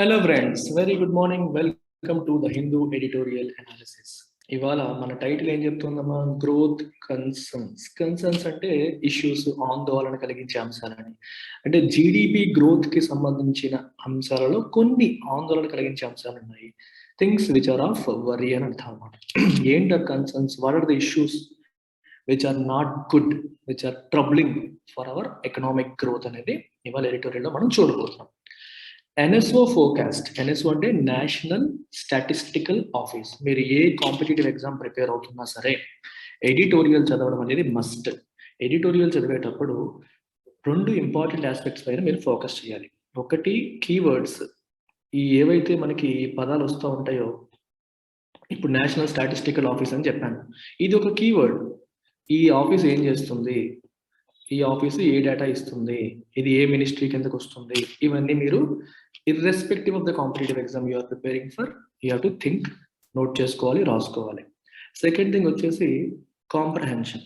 Hello friends, very good morning. Welcome to the Hindu editorial analysis. ఇవాళ మన title ఏం చెప్తుందమ్మా? Growth concerns. కన్సర్న్స్ అంటే ఇష్యూస్, ఆందోళన కలిగించే అంశాలని. అంటే జీడిపి గ్రోత్ కి సంబంధించిన అంశాలలో కొన్ని ఆందోళన కలిగించే అంశాలు ఉన్నాయి. Things which are of worry అని అర్థం అన్నమాట. ఏంటి concerns? What are the issues which are not good, which are troubling for our economic growth అనేది ఇవాళ ఎడిటోరియల్లో మనం చూడబోతున్నాం. NSO forecast. ఎన్ఎస్ఓ అంటే నేషనల్ స్టాటిస్టికల్ ఆఫీస్. మీరు ఏ కాంపిటేటివ్ ఎగ్జామ్ ప్రిపేర్ అవుతున్నా సరే ఎడిటోరియల్ చదవడం అనేది మస్ట్. ఎడిటోరియల్ చదివేటప్పుడు రెండు ఇంపార్టెంట్ ఆస్పెక్ట్స్ పైన మీరు ఫోకస్ చేయాలి. ఒకటి కీవర్డ్స్. ఈ ఏవైతే మనకి పదాలు వస్తూ ఉంటాయో, ఇప్పుడు నేషనల్ స్టాటిస్టికల్ ఆఫీస్ అని చెప్పాను, ఇది ఒక కీవర్డ్. ఈ ఆఫీస్ ఏం చేస్తుంది, ఈ ఆఫీసు ఏ డేటా ఇస్తుంది, ఇది ఏ మినిస్ట్రీ కిందకు వస్తుంది, ఇవన్నీ మీరు irrespective of the competitive exam you are preparing for, you have to think, note చేసుకోవాలి, రాసుకోవాలి. సెకండ్ థింగ్ వచ్చేసి కాంప్రహెన్షన్.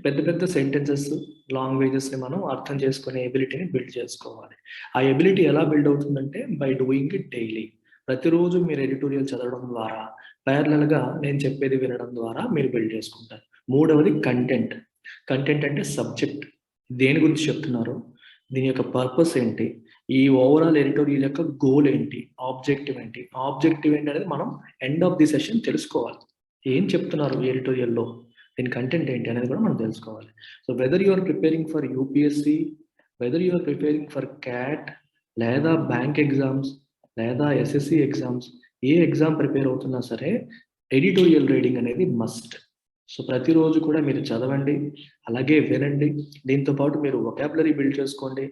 పెద్ద పెద్ద సెంటెన్సెస్, లాంగ్వేజెస్ని మనం అర్థం చేసుకునే ఎబిలిటీని బిల్డ్ చేసుకోవాలి. ఆ ఎబిలిటీ ఎలా బిల్డ్ అవుతుందంటే బై డూయింగ్ ఇట్ డైలీ. ప్రతిరోజు మీరు ఎడిటోరియల్ చదవడం ద్వారా, ప్యారలల్గా నేను చెప్పేది వినడం ద్వారా మీరు బిల్డ్ చేసుకుంటారు. మూడవది కంటెంట్. కంటెంట్ అంటే సబ్జెక్ట్, దేని గురించి చెప్తున్నారు, దీని యొక్క పర్పస్ ఏంటి, ఈ ఓవరాల్ ఎడిటోరియల్ యొక్క గోల్ ఏంటి, ఆబ్జెక్టివ్ ఏంటి. ఆబ్జెక్టివ్ ఏంటి అనేది మనం ఎండ్ ఆఫ్ ది సెషన్ తెలుసుకోవాలి. ఏం చెప్తున్నారు ఈ ఎడిటోరియల్లో, దీని కంటెంట్ ఏంటి అనేది కూడా మనం తెలుసుకోవాలి. So whether you are preparing for UPSC, whether you are preparing for CAT, లేదా బ్యాంక్ ఎగ్జామ్స్, లేదా ఎస్ఎస్సి ఎగ్జామ్స్, ఏ ఎగ్జామ్ ప్రిపేర్ అవుతున్నా సరే ఎడిటోరియల్ రీడింగ్ అనేది మస్ట్. సో ప్రతిరోజు కూడా మీరు చదవండి, అలాగే వినండి. దీంతో పాటు మీరు వొకాబులరీ బిల్డ్ చేసుకోండి,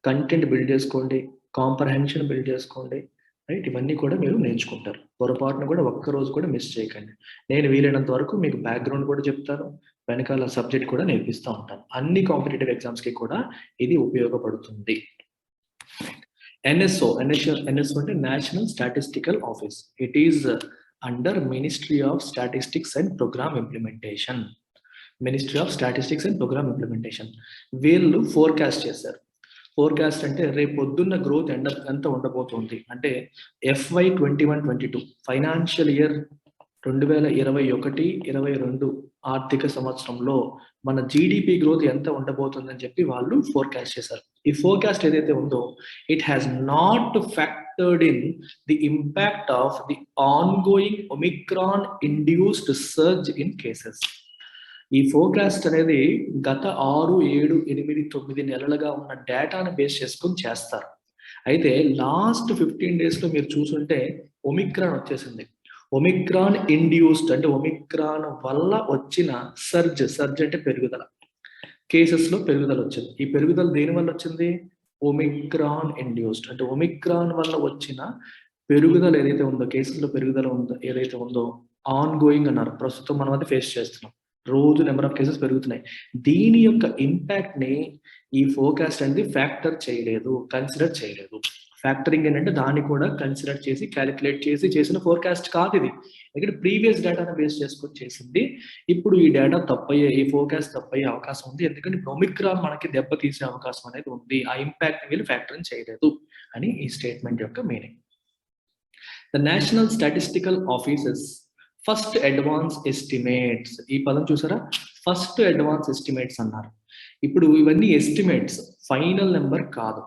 కంటెంట్ బిల్డ్ చేసుకోండి, కాంప్రహెన్షన్ బిల్డ్ చేసుకోండి. రైట్, ఇవన్నీ కూడా మీరు నేర్చుకుంటారు. పొరపాటును కూడా ఒక్కరోజు కూడా మిస్ చేయకండి. నేను వీలైనంత వరకు మీకు బ్యాక్గ్రౌండ్ కూడా చెప్తాను, వెనకాల సబ్జెక్ట్ కూడా నేర్పిస్తూ ఉంటాను. అన్ని కాంపిటేటివ్ ఎగ్జామ్స్కి కూడా ఇది ఉపయోగపడుతుంది. ఎన్ఎస్ఓ అంటే National Statistical Office. It is under Ministry of Statistics and Programme Implementation. Ministry of Statistics and Programme Implementation. వీళ్ళు ఫోర్కాస్ట్ చేశారు. ఫోర్కాస్ట్ అంటే రేపు పొద్దున్న గ్రోత్ ఎంత ఉండబోతుంది అంటే FY 21-22 ఫైనాన్షియల్ ఇయర్ 2021-22 ఆర్థిక సంవత్సరంలో మన జీడిపి గ్రోత్ ఎంత ఉండబోతుందని చెప్పి వాళ్ళు ఫోర్కాస్ట్ చేశారు. ఈ ఫోర్కాస్ట్ ఏదైతే ఉందో it has not factored in the impact of the ongoing Omicron induced surge in cases. ఈ ఫోర్కాస్ట్ అనేది గత 6, 7, 8, 9 నెలలుగా ఉన్న డేటాను బేస్ చేసుకొని చేస్తారు. అయితే లాస్ట్ 15 డేస్లో మీరు చూసుంటే ఒమిక్రాన్ వచ్చేసింది. ఒమిక్రాన్ ఇండ్యూస్డ్ అంటే ఒమిక్రాన్ వల్ల వచ్చిన సర్జ్ అంటే పెరుగుదల, కేసెస్లో పెరుగుదల వచ్చింది. ఈ పెరుగుదల దేని వల్ల వచ్చింది? ఒమిక్రాన్ ఇండ్యూస్డ్ అంటే ఒమిక్రాన్ వల్ల వచ్చిన పెరుగుదల ఏదైతే ఉందో, కేసెస్లో పెరుగుదల ఉందో ఏదైతే ఉందో, ఆన్ గోయింగ్ అన్నారు. ప్రస్తుతం మనం అది ఫేస్ చేస్తున్నాం, రోజు నెంబర్ ఆఫ్ కేసెస్ పెరుగుతున్నాయి. దీని యొక్క ఇంపాక్ట్ ని ఈ ఫోర్కాస్ట్ అనేది ఫ్యాక్టర్ చేయలేదు, కన్సిడర్ చేయలేదు. ఫ్యాక్టరింగ్ ఏంటంటే దాన్ని కూడా కన్సిడర్ చేసి క్యాలిక్యులేట్ చేసి చేసిన ఫోర్కాస్ట్ కాదు ఇది. ఎందుకంటే ప్రీవియస్ డేటాను బేస్ చేసుకొని చేసింది. ఇప్పుడు ఈ డేటా తప్పయ్యే, ఈ ఫోర్కాస్ట్ తప్పయ్యే అవకాశం ఉంది. ఎందుకంటే ఇప్పుడు ఒమిక్రాన్ మనకి దెబ్బ తీసే అవకాశం అనేది ఉంది. ఆ ఇంపాక్ట్ వీళ్ళు ఫ్యాక్టరింగ్ చేయలేదు అని ఈ స్టేట్మెంట్ యొక్క meaning. The national statistical offices first advance estimates. ఈ పదం చూసారా, ఫస్ట్ అడ్వాన్స్ ఎస్టిమేట్స్ అన్నారు. ఇప్పుడు ఇవన్నీ ఎస్టిమేట్స్, ఫైనల్ నెంబర్ కాదు.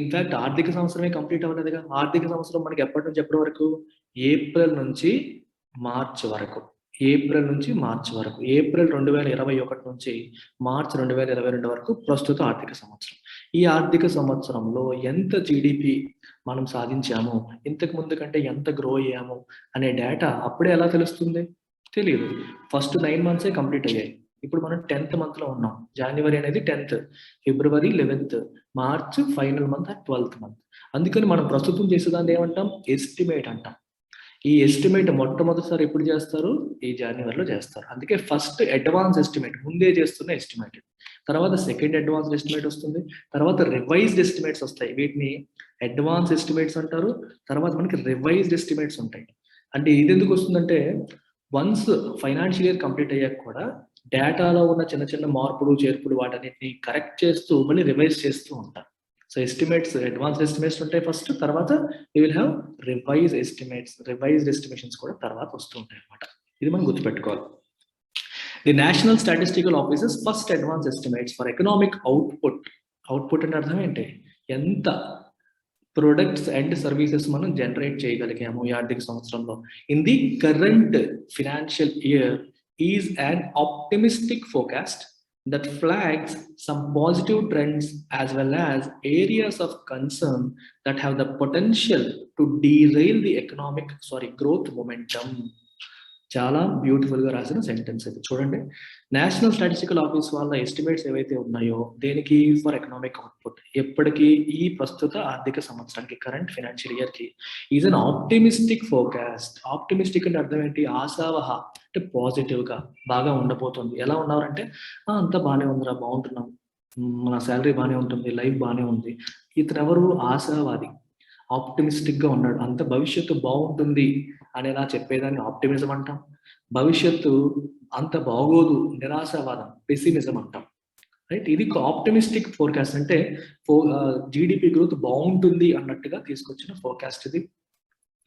ఇన్ఫాక్ట్ ఆర్థిక సంవత్సరమే కంప్లీట్ అవ్వలేదుగా. ఆర్థిక సంవత్సరం మనకి ఎప్పటి నుంచి ఎప్పటి వరకు? ఏప్రిల్ నుంచి మార్చ్ వరకు. ఏప్రిల్ 2021 నుంచి మార్చ్ 2022 వరకు ప్రస్తుత ఆర్థిక సంవత్సరం. ఈ ఆర్థిక సంవత్సరంలో ఎంత జీడిపి మనం సాధించాము, ఇంతకు ముందు కంటే ఎంత గ్రో అయ్యాము అనే డేటా అప్పుడే ఎలా తెలుస్తుంది? తెలియదు. ఫస్ట్ 9 మంత్సే కంప్లీట్ అయ్యాయి. ఇప్పుడు మనం 10th మంత్లో ఉన్నాం. జనవరి అనేది 10th, ఫిబ్రవరి 11th, March final month, 12th month. అందుకని మనం ప్రస్తుతం చేసేదాన్ని ఏమంటాం? ఎస్టిమేట్ అంటాం. ఈ ఎస్టిమేట్ మొట్టమొదటిసారి ఎప్పుడు చేస్తారు? ఈ జనవరిలో చేస్తారు. అందుకే ఫస్ట్ అడ్వాన్స్ ఎస్టిమేట్, ముందే చేస్తున్న ఎస్టిమేట్. తర్వాత సెకండ్ అడ్వాన్స్ ఎస్టిమేట్ వస్తుంది, తర్వాత రివైజ్డ్ ఎస్టిమేట్స్ వస్తాయి. వీటిని అడ్వాన్స్ ఎస్టిమేట్స్ అంటారు. తర్వాత మనకి రివైజ్డ్ ఎస్టిమేట్స్ ఉంటాయి. అంటే ఇది ఎందుకు వస్తుందంటే వన్స్ ఫైనాన్షియల్ ఇయర్ కంప్లీట్ అయ్యాక కూడా డేటాలో ఉన్న చిన్న చిన్న మార్పులు చేర్పులు వాటన్నిటిని కరెక్ట్ చేస్తూ మళ్ళీ రివైజ్ చేస్తూ ఉంటారు. సో ఎస్టిమేట్స్, అడ్వాన్స్ ఎస్టిమేట్స్ ఉంటాయి ఫస్ట్, తర్వాత you will have revise estimates, revised estimations కూడా తర్వాత వస్తుంటాయి అనమాట. ఇది మనం గుర్తుపెట్టుకోవాలి. The national statistical offices first advance estimates for economic output. Output అంటే అర్థం ఏంటి? ఎంత ప్రొడక్ట్స్ అండ్ సర్వీసెస్ మనం జనరేట్ చేయగలిగాము ఈ ఆర్థిక సంవత్సరంలో. In the current financial year is an optimistic forecast that flags some positive trends as well as areas of concern that have the potential to derail the growth momentum. చాలా beautiful గా రాసిన sentence ఇది చూడండి. National Statistical office వాళ్ళ estimates ఏవైతే ఉన్నాయో దేనికి? For economic output. ఎప్పటికీ? ఈ ప్రస్తుత ఆర్థిక సంవత్సరానికి, కరెంట్ ఫైనాన్షియల్ ఇయర్ కి is an optimistic forecast. Optimistic అంటే అర్థం ఏంటి? ఆశావహ అంటే పాజిటివ్ గా బాగా ఉండబోతుంది. ఎలా ఉన్నారంటే అంతా బాగానే ఉందిరా, బాగుంటున్నాం, మన శాలరీ బాగానే ఉంటుంది, లైఫ్ బాగానే ఉంది. ఇతను ఎవరు? ఆశావాది, ఆప్టిమిస్టిక్ గా ఉన్నాడు, అంత భవిష్యత్తు బాగుంటుంది అనేలా చెప్పేదాన్ని ఆప్టిమిజం అంటాం. భవిష్యత్తు అంత బాగోదు, నిరాశావాదం, పెసిమిజం అంటాం. రైట్? ఇది ఆప్టిమిస్టిక్ ఫోర్కాస్ట్ అంటే జీడిపి గ్రోత్ బాగుంటుంది అన్నట్టుగా తీసుకొచ్చిన ఫోర్కాస్ట్ ఇది.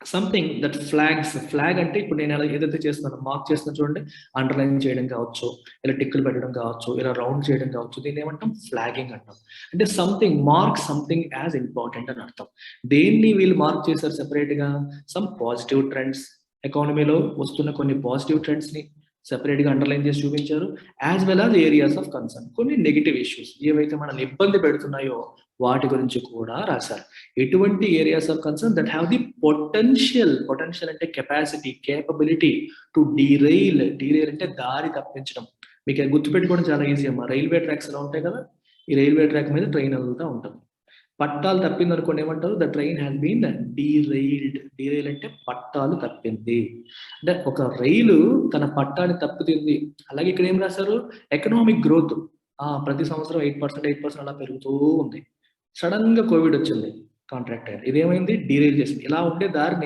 Something that flags. ఫ్లాగ్ అంటే ఇప్పుడు నేను ఎలా ఏదైతే చేస్తున్నాను, మార్క్ చేస్తున్నా చూడండి, అండర్లైన్ చేయడం కావచ్చు, ఇలా టిక్కులు పెట్టడం కావచ్చు, ఇలా రౌండ్ చేయడం కావచ్చు, దీన్ని ఏమంటాం? ఫ్లాగింగ్ అంటాం. అంటే something, mark something as important అని అర్థం. దేన్ని వీళ్ళు మార్క్ చేశారు సెపరేట్ గా? సమ్ పాజిటివ్ ట్రెండ్స్, ఎకానమీలో వస్తున్న కొన్ని పాజిటివ్ ట్రెండ్స్ ని సెపరేట్ గా అండర్లైన్ చేసి చూపించారు. As well as areas of concern, కొన్ని నెగిటివ్ ఇష్యూస్ ఏవైతే మనల్ని ఇబ్బంది పెడుతున్నాయో వాటి గురించి కూడా రాశారు. ఎటువంటి areas of concern that have the potential అంటే capacity, capability to derail. Derail అంటే దారి తప్పించడం. మీకు గుర్తుపెట్టుకోవడం చాలా ఈజీ అమ్మా. రైల్వే ట్రాక్స్ ఎలా ఉంటాయి కదా, ఈ రైల్వే ట్రాక్ మీద ట్రైన్ వెళ్తూ ఉంటుంది. పట్టాలు తప్పింది అనుకోండి, ఏమంటారు? The train has been derailed. Derail అంటే పట్టాలు తప్పింది, అంటే ఒక రైలు తన పట్టాన్ని తప్పుతుంది. అలాగే ఇక్కడ ఏం రాశారు? ఎకనామిక్ గ్రోత్ ప్రతి సంవత్సరం 8% అలా పెరుగుతూ ఉంది. సడన్ గా కోవిడ్ వచ్చింది, కాంట్రాక్ట్ అయ్యారు. ఇదేమైంది? డీరైల్ చేసింది. ఇలా ఉండే దారి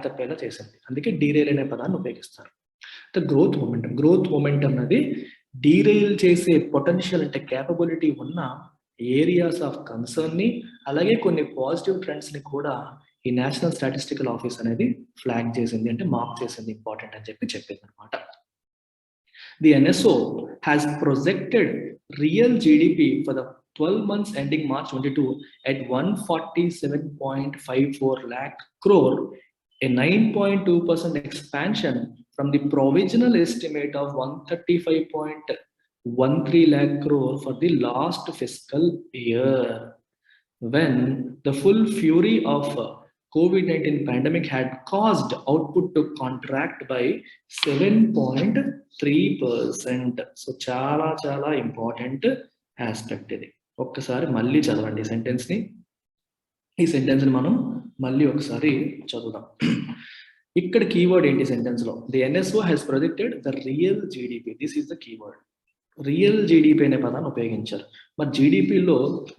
తప్పేలా చేసింది. అందుకే డీరైల్ అనే పదాన్ని ఉపయోగిస్తారు. గ్రోత్ మొమెంటం అన్నది డీరైల్ చేసే పొటెన్షియల్ అంటే కేపబిలిటీ ఉన్న ఏరియాస్ ఆఫ్ కన్సర్న్ ని, అలాగే కొన్ని పాజిటివ్ ట్రెండ్స్ ని కూడా ఈ నేషనల్ స్టాటిస్టికల్ ఆఫీస్ అనేది ఫ్లాగ్ చేసింది, అంటే మార్క్ చేసింది, ఇంపార్టెంట్ అని చెప్పింది అనమాట. The NSO has projected real GDP for the 12 months ending March 22 at 147.54 lakh crore, a 9.2% expansion from the provisional estimate of 135.13 lakh crore for the last fiscal year, when the full fury of COVID-19 pandemic had caused output to contract by 7.3%. So చాలా చాలా important aspect ఇది. ఒక్కసారి మళ్ళీ చదవండి sentence ని. ఈ sentence ని మనం మళ్ళీ ఒకసారి చదువుదాం. ఇక్కడ కీవర్డ్ ఏంటి సెంటెన్స్ లో? The NSO has projected the real GDP. This is the keyword. Real GDP అనే పదాన్ని ఉపయోగించారు. మరి జీడిపిలో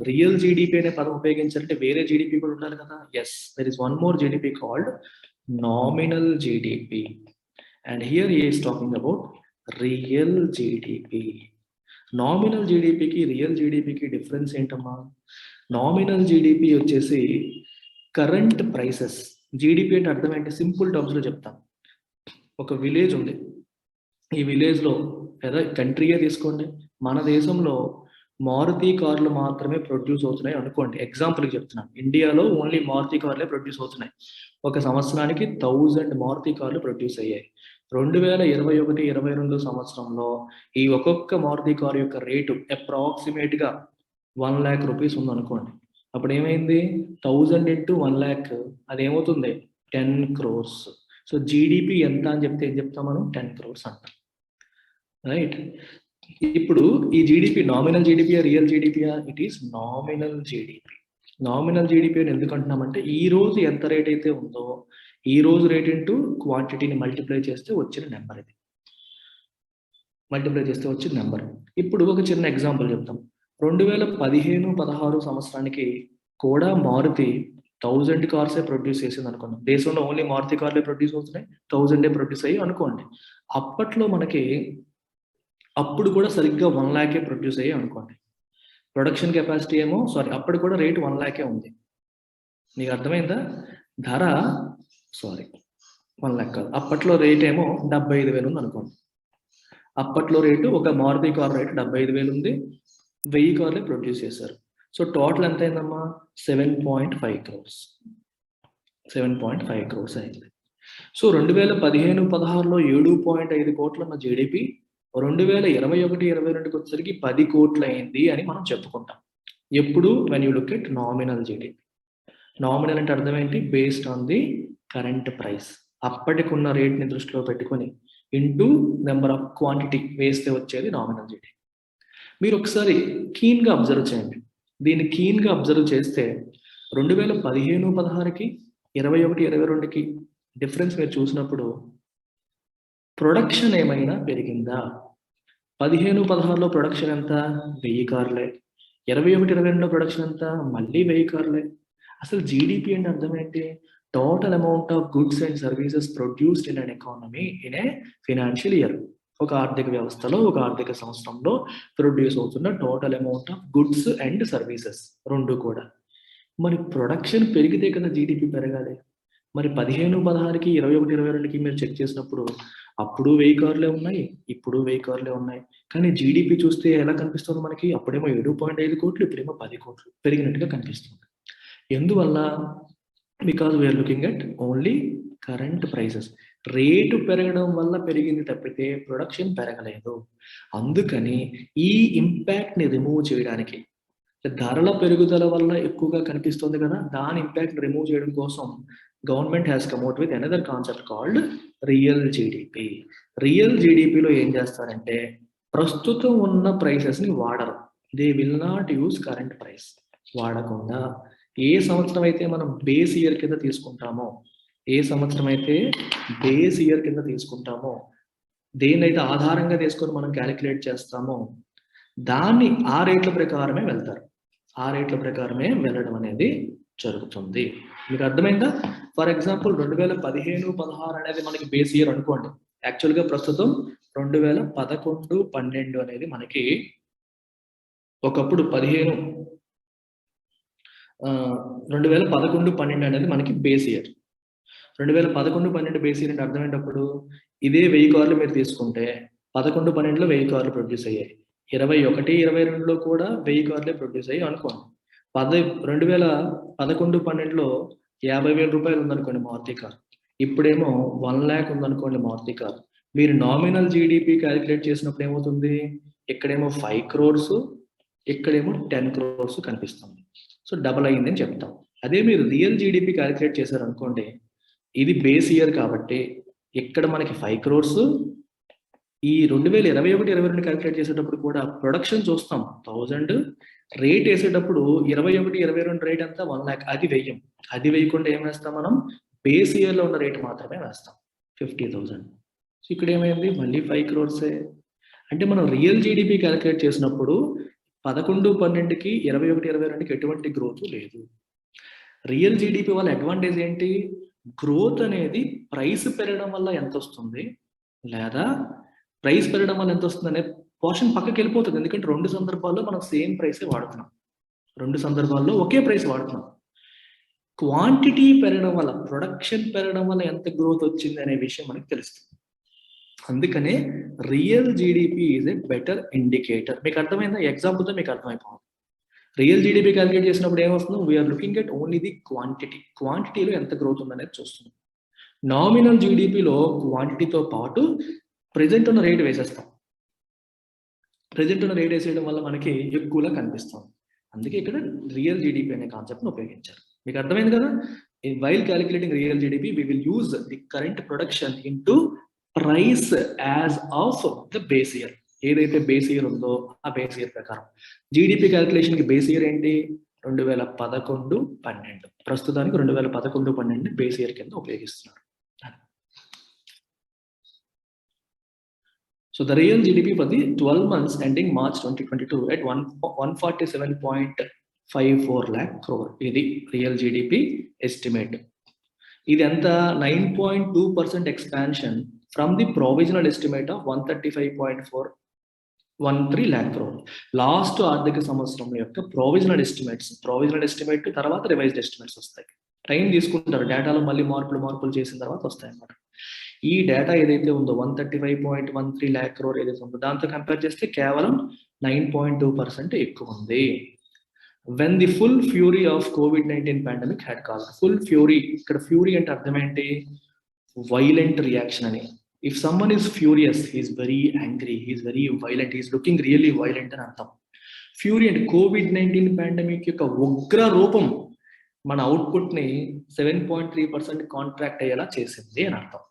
రియల్ జీడిపి అనే పదం ఉపయోగించాలంటే వేరే జీడిపి కూడా ఉండాలి కదా. Yes, there is one more GDP called nominal GDP, and here he is talking about real GDP. Nominal జీడిపికి రియల్ జీడిపికి డిఫరెన్స్ ఏంటమ్మా? నామినల్ జీడిపి వచ్చేసి కరెంట్ ప్రైసెస్. జీడిపి అంటే అర్థం ఏంటి? సింపుల్ టర్మ్స్ లో చెప్తాం. ఒక విలేజ్ ఉంది, ఈ విలేజ్ లో కంట్రీయే తీసుకోండి, మన దేశంలో మారుతి కార్లు మాత్రమే ప్రొడ్యూస్ అవుతున్నాయి అనుకోండి. ఎగ్జాంపుల్కి చెప్తున్నాను, ఇండియాలో ఓన్లీ మారుతి కార్లే ప్రొడ్యూస్ అవుతున్నాయి. ఒక సంవత్సరానికి 1000 మారుతి కార్లు ప్రొడ్యూస్ అయ్యాయి. 2021-22 సంవత్సరంలో ఈ ఒక్కొక్క మారుతి కారు యొక్క రేటు అప్రాక్సిమేట్ గా 1 lakh రూపీస్ ఉంది అనుకోండి. అప్పుడు ఏమైంది? 1000 into 1 lakh, అదేమవుతుంది? 10 crores. So GDP ఎంత అని చెప్తే ఏం చెప్తాం మనం? 10 crores అంటాం. రైట్? ఇప్పుడు ఈ జీడిపి నామినల్ జీడిపియా, రియల్ జీడిపియా? It is nominal GDP. Nominal GDP అని ఎందుకు అంటున్నామంటే ఈ రోజు ఎంత రేట్ అయితే ఉందో ఈ రోజు రేట్ ఇంటూ క్వాంటిటీని మల్టిప్లై చేస్తే వచ్చిన నెంబర్ ఇది. మల్టిప్లై చేస్తే వచ్చిన నెంబర్. ఇప్పుడు ఒక చిన్న ఎగ్జాంపుల్ చెప్తాం. 2015-16 సంవత్సరానికి కూడా మారుతి 1000 కార్సే ప్రొడ్యూస్ చేసింది అనుకున్నాం. దేశంలో ఓన్లీ మారుతి కార్లే ప్రొడ్యూస్ అవుతున్నాయి, 1000 ప్రొడ్యూస్ అయ్యి అనుకోండి. అప్పట్లో మనకి అప్పుడు కూడా సరిగ్గా 1 lakh ప్రొడ్యూస్ అయ్యి అనుకోండి. ప్రొడక్షన్ కెపాసిటీ ఏమో అప్పుడు కూడా రేటు 1 lakh ఉంది. నీకు అర్థమైందా? ధర 1 lakh కాదు, అప్పట్లో రేట్ ఏమో 75,000 ఉంది అనుకోండి. అప్పట్లో రేటు ఒక మారుతి కార్ రేటు 75,000 ఉంది, 1000 కార్లే ప్రొడ్యూస్ చేశారు. సో టోటల్ ఎంత అయిందమ్మా? 7.5 crores. 7.5 crores అయింది. సో 2015-16లో 7.5 కోట్లు ఉన్న జీడిపి 2021-22 వచ్చేసరికి 10 కోట్లు అయింది అని మనం చెప్పుకుంటాం. ఎప్పుడు when you look at nominal GDP. Nominal అంటే అర్థం ఏంటి? Based on the current price, అప్పటికున్న రేట్ని దృష్టిలో పెట్టుకొని ఇంటూ నెంబర్ ఆఫ్ క్వాంటిటీ వేస్తే వచ్చేది నామినల్ జీడిపి. మీరు ఒకసారి కీన్గా అబ్జర్వ్ చేయండి. దీన్ని కీన్గా అబ్జర్వ్ చేస్తే 2015-16కి 21-22కి డిఫరెన్స్ మీరు చూసినప్పుడు ప్రొడక్షన్ ఏమైనా పెరిగిందా? 15-16లో ప్రొడక్షన్ ఎంత? 1000 కార్లే. 21-22లో ప్రొడక్షన్ ఎంత? మళ్ళీ 1000 కార్లే. అసలు జీడిపి అంటే అర్థం ఏంటి? Total amount of goods and services produced in an economy in a financial year. ఒక ఆర్థిక వ్యవస్థలో, ఒక ఆర్థిక సంవత్సరంలో ప్రొడ్యూస్ అవుతున్న total amount of goods and services రెండు కూడా. మరి ప్రొడక్షన్ పెరిగితే కదా జీడిపి పెరగాలి. మరి 15-16కి 21-22కి మీరు చెక్ చేసినప్పుడు అప్పుడు 1000 కార్లే ఉన్నాయి, ఇప్పుడు 1000 కార్లే ఉన్నాయి. కానీ జీడిపి చూస్తే ఎలా కనిపిస్తుంది మనకి? అప్పుడేమో 7.5 కోట్లు, ఇప్పుడేమో 10 కోట్లు పెరిగినట్టుగా కనిపిస్తుంది. ఎందువల్ల? Because we're looking at only current prices. Rate పెరగడం వల్ల పెరిగింది తప్పితే ప్రొడక్షన్ పెరగలేదు. అందుకని ఈ ఇంపాక్ట్ ని రిమూవ్ చేయడానికి, ధరల పెరుగుదల వల్ల ఎక్కువగా కనిపిస్తుంది కదా, దాని ఇంపాక్ట్ రిమూవ్ చేయడం కోసం government has come out with another concept called real GDP. Real జీడిపిలో ఏం చేస్తారంటే ప్రస్తుతం ఉన్న ప్రైసెస్ ని వాడరు. They will not use current price. వాడకుండా ఏ సంవత్సరం అయితే మనం బేస్ ఇయర్ కింద తీసుకుంటామో, దేన్నైతే ఆధారంగా తీసుకొని మనం క్యాలిక్యులేట్ చేస్తామో దాన్ని ఆ రేట్ల ప్రకారమే వెళ్తారు. ఆ రేట్ల ప్రకారమే వెళ్ళడం అనేది జరుగుతుంది. మీకు అర్థమైందా? ఫర్ ఎగ్జాంపుల్ 2015-16 అనేది మనకి బేస్ ఇయర్ అనుకోండి. యాక్చువల్గా ప్రస్తుతం 2011-12 అనేది మనకి ఒకప్పుడు 2011-12 అనేది మనకి బేస్ ఇయర్. 2011-12 బేస్ ఇయర్ అంటే అర్థమైనప్పుడు ఇదే 1000 కార్లు మీరు తీసుకుంటే 11-12లో 1000 కార్లు ప్రొడ్యూస్ అయ్యాయి. 21-22లో కూడా 1000 కార్లే ప్రొడ్యూస్ అయ్యాయి అనుకోండి. 2011-12లో 50,000 రూపాయలు ఉందనుకోండి మారుతి కార్, ఇప్పుడేమో 1 lakh ఉందనుకోండి మారుతి కార్. మీరు నామినల్ జీడిపి క్యాలిక్యులేట్ చేసినప్పుడు ఏమవుతుంది? ఇక్కడేమో 5 crores, ఇక్కడేమో 10 crores కనిపిస్తుంది. సో డబల్ అయ్యిందని చెప్తాం. అదే మీరు రియల్ జీడిపి క్యాలిక్యులేట్ చేశారు అనుకోండి, ఇది బేస్ ఇయర్ కాబట్టి ఇక్కడ మనకి 5 crores. ఈ 2021-22 క్యాలిక్యులేట్ చేసేటప్పుడు కూడా ప్రొడక్షన్ చూస్తాం 1000, రేట్ వేసేటప్పుడు 21-22 రేట్ అంతా 1 lakh. అది వెయ్యం. అది వేయకుండా ఏం వేస్తాం మనం? బేస్ ఇయర్ లో ఉన్న రేట్ మాత్రమే వేస్తాం, 50,000. సో ఇక్కడ ఏమైంది? మళ్ళీ 5 crores. అంటే మనం రియల్ జీడిపి క్యాలిక్యులేట్ చేసినప్పుడు 11-12కి 21-22కి ఎటువంటి గ్రోత్ లేదు. రియల్ జీడిపి వల్ల అడ్వాంటేజ్ ఏంటి? గ్రోత్ అనేది ప్రైస్ పెరగడం వల్ల ఎంత వస్తుంది, లేదా ప్రైస్ పెరగడం వల్ల ఎంత వస్తుంది అనే పోర్షన్ పక్కకి వెళ్ళిపోతుంది. ఎందుకంటే 2 సందర్భాల్లో మనం సేమ్ ప్రైసే వాడుతున్నాం, 2 సందర్భాల్లో ఒకే ప్రైస్ వాడుతున్నాం. క్వాంటిటీ పెరగడం వల్ల, ప్రొడక్షన్ పెరగడం వల్ల ఎంత గ్రోత్ వచ్చింది అనే విషయం మనకి తెలుస్తుంది. అందుకనే real GDP is a better indicator. మీకు అర్థమైందా? ఎగ్జాంపుల్తో మీకు అర్థమైపోతుంది. రియల్ జీడిపి క్యాలిక్యులేట్ చేసినప్పుడు ఏమొస్తుందో we're looking at only the quantity. క్వాంటిటీలో ఎంత గ్రోత్ ఉందనేది చూస్తున్నాం. నామినల్ జీడిపిలో క్వాంటిటీతో పాటు ప్రెజెంట్ ఉన్న రేట్ వేసేస్తాం. ప్రెజెంట్ ఉన్న రేట్ వేసేయడం వల్ల మనకి ఎక్కువగా కనిపిస్తుంది. అందుకే ఇక్కడ రియల్ జీడిపి అనే కాన్సెప్ట్ని ఉపయోగించారు. మీకు అర్థమైంది కదా? While calculating real GDP we will use the current production into price as of the base year. ఏదైతే బేస్ ఇయర్ ఉందో ఆ బేస్ ఇయర్ ప్రకారం. జీడిపి క్యాలిక్యులేషన్ కి బేస్ ఇయర్ ఏంటి? 2011-12. ప్రస్తుతానికి 2011-12 బేస్ ఇయర్ కింద ఉపయోగిస్తున్నారు. So the real GDP for the 12 months ending March 2022 at 147.54 lakh crore. ఇది రియల్ జీడిపి ఎస్టిమేట్. ఇది ఎంత? 9.2% expansion from the provisional estimate of 135.4 13 lakh crore. Last ఆర్థిక సంవత్సరం యొక్క ప్రొవిజనల్ ఎస్టిమేట్ తర్వాత రివైజ్డ్ ఎస్టిమేట్స్ వస్తాయి. టైం తీసుకుంటారు, డేటాలో మళ్ళీ మార్పులు చేసిన తర్వాత వస్తాయి అన్నమాట. ఈ డేటా ఏదైతే ఉందో 135.13 lakh crore ఏదైతే ఉందో దాంతో కంపేర్ చేస్తే కేవలం 9.2% ఎక్కువ ఉంది. When the full fury of COVID-19 pandemic had caused, full fury, ఇక్కడ ఫ్యూరీ అంటే అర్థం ఏంటి? వైలెంట్ రియాక్షన్ అని. If someone is furious, he is very angry, he is very violent, he is looking really violent అని అర్థం. Fury అంటే COVID-19 pandemic యొక్క ఉగ్ర రూపం మన అవుట్పుట్ ని 7.3% కాంట్రాక్ట్ అయ్యేలా చేసింది అని అర్థం.